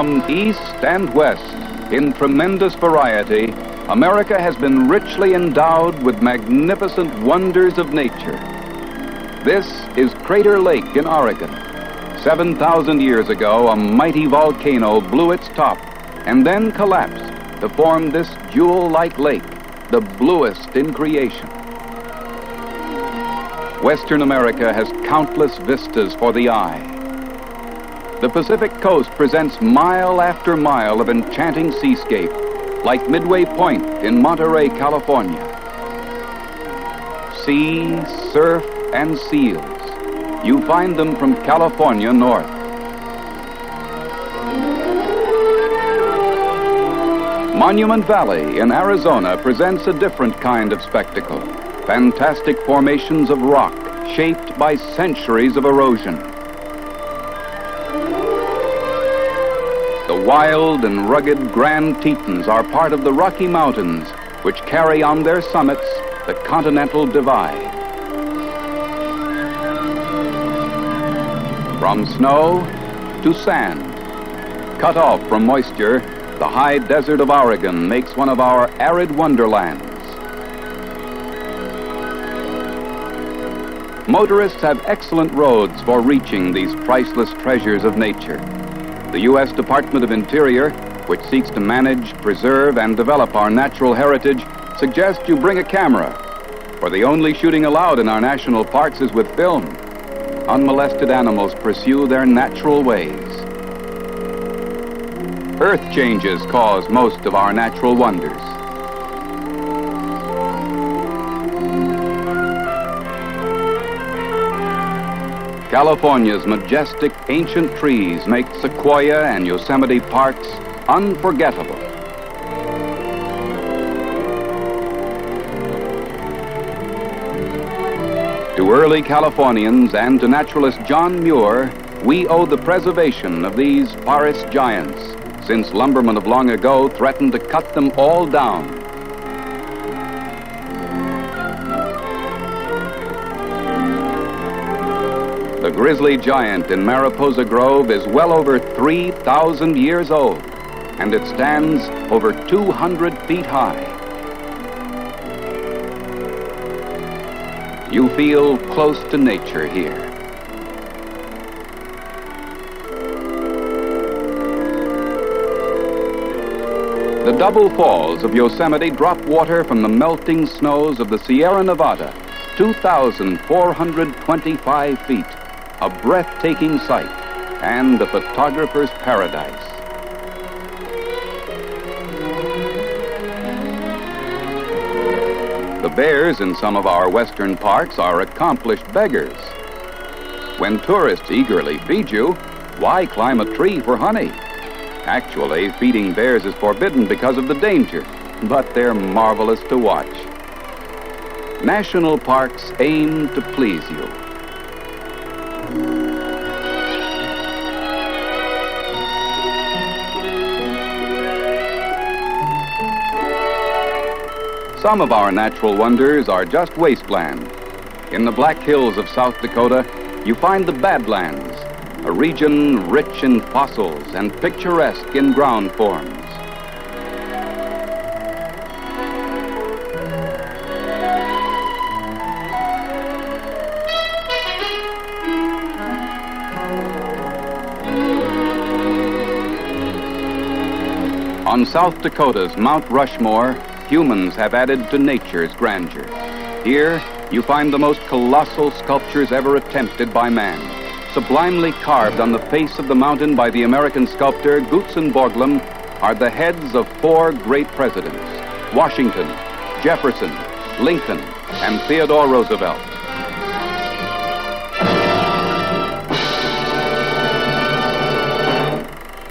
From east and west, in tremendous variety, America has been richly endowed with magnificent wonders of nature. This is Crater Lake in Oregon. 7,000 years ago, a mighty volcano blew its top and then collapsed to form this jewel-like lake, the bluest in creation. Western America has countless vistas for the eye. The Pacific coast presents mile after mile of enchanting seascape, like Midway Point in Monterey, California. Sea, surf, and seals. You find them from California north. Monument Valley in Arizona presents a different kind of spectacle. Fantastic formations of rock shaped by centuries of erosion. The wild and rugged Grand Tetons are part of the Rocky Mountains, which carry on their summits the Continental Divide. From snow to sand, cut off from moisture, the high desert of Oregon makes one of our arid wonderlands. Motorists have excellent roads for reaching these priceless treasures of nature. The U.S. Department of Interior, which seeks to manage, preserve, and develop our natural heritage, suggests you bring a camera, for the only shooting allowed in our national parks is with film. Unmolested animals pursue their natural ways. Earth changes cause most of our natural wonders. California's majestic ancient trees make Sequoia and Yosemite parks unforgettable. To early Californians and to naturalist John Muir, we owe the preservation of these forest giants, since lumbermen of long ago threatened to cut them all down. The Grizzly giant in Mariposa Grove is well over 3,000 years old, and it stands over 200 feet high. You feel close to nature here. The double falls of Yosemite drop water from the melting snows of the Sierra Nevada, 2,425 feet. A breathtaking sight and a photographer's paradise. The bears in some of our western parks are accomplished beggars. When tourists eagerly feed you, why climb a tree for honey? Actually, feeding bears is forbidden because of the danger, but they're marvelous to watch. National parks aim to please you. Some of our natural wonders are just wasteland. In the Black Hills of South Dakota, you find the Badlands, a region rich in fossils and picturesque in ground forms. On South Dakota's Mount Rushmore, humans have added to nature's grandeur. Here, you find the most colossal sculptures ever attempted by man. Sublimely carved on the face of the mountain by the American sculptor Gutzon Borglum are the heads of 4 great presidents: Washington, Jefferson, Lincoln, and Theodore Roosevelt.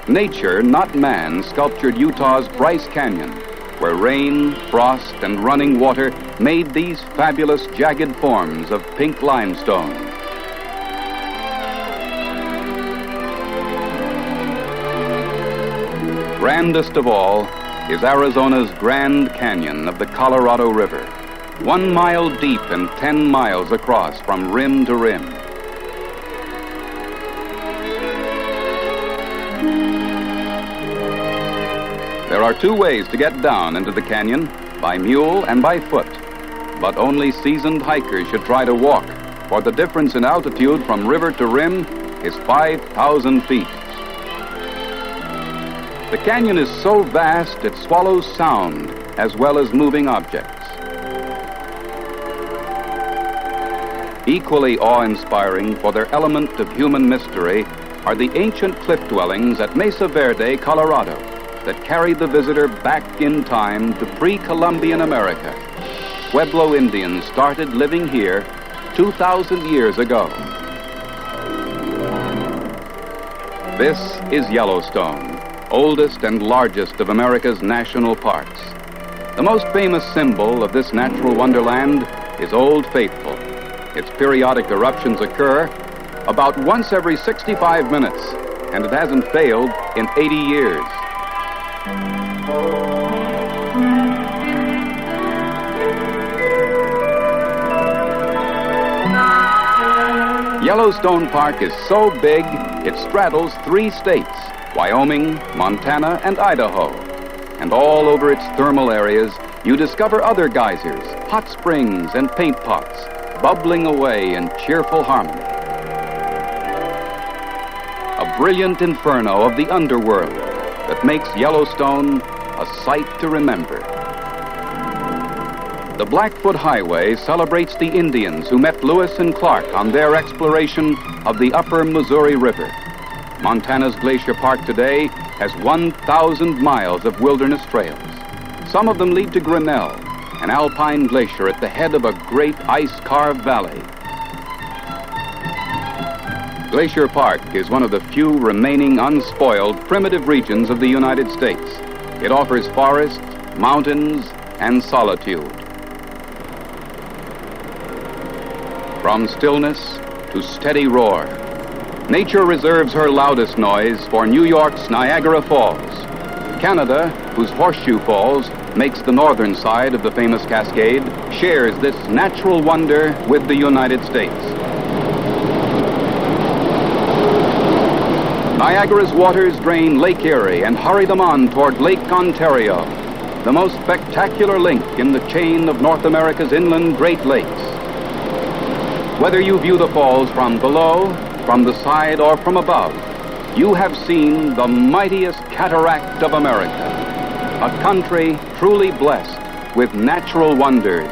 Nature, not man, sculptured Utah's Bryce Canyon, where rain, frost, and running water made these fabulous jagged forms of pink limestone. Grandest of all is Arizona's Grand Canyon of the Colorado River, 1 mile deep and 10 miles across from rim to rim. There are two ways to get down into the canyon, by mule and by foot. But only seasoned hikers should try to walk, for the difference in altitude from river to rim is 5,000 feet. The canyon is so vast it swallows sound as well as moving objects. Equally awe-inspiring for their element of human mystery are the ancient cliff dwellings at Mesa, Verde, Colorado, that carried the visitor back in time to pre-Columbian America. Pueblo Indians started living here 2,000 years ago. This is Yellowstone, oldest and largest of America's national parks. The most famous symbol of this natural wonderland is Old Faithful. Its periodic eruptions occur about once every 65 minutes, and it hasn't failed in 80 years. Yellowstone Park is so big, it straddles 3 states, Wyoming, Montana, and Idaho. And all over its thermal areas, you discover other geysers, hot springs, and paint pots, bubbling away in cheerful harmony. A brilliant inferno of the underworld that makes Yellowstone a sight to remember. The Blackfoot Highway celebrates the Indians who met Lewis and Clark on their exploration of the upper Missouri River. Montana's Glacier Park today has 1,000 miles of wilderness trails. Some of them lead to Grinnell, an alpine glacier at the head of a great ice-carved valley. Glacier Park is one of the few remaining unspoiled primitive regions of the United States. It offers forests, mountains, and solitude. From stillness to steady roar, nature reserves her loudest noise for New York's Niagara Falls. Canada, whose Horseshoe Falls makes the northern side of the famous cascade, shares this natural wonder with the United States. Niagara's waters drain Lake Erie and hurry them on toward Lake Ontario, the most spectacular link in the chain of North America's inland Great Lakes. Whether you view the falls from below, from the side, or from above, you have seen the mightiest cataract of America, a country truly blessed with natural wonders.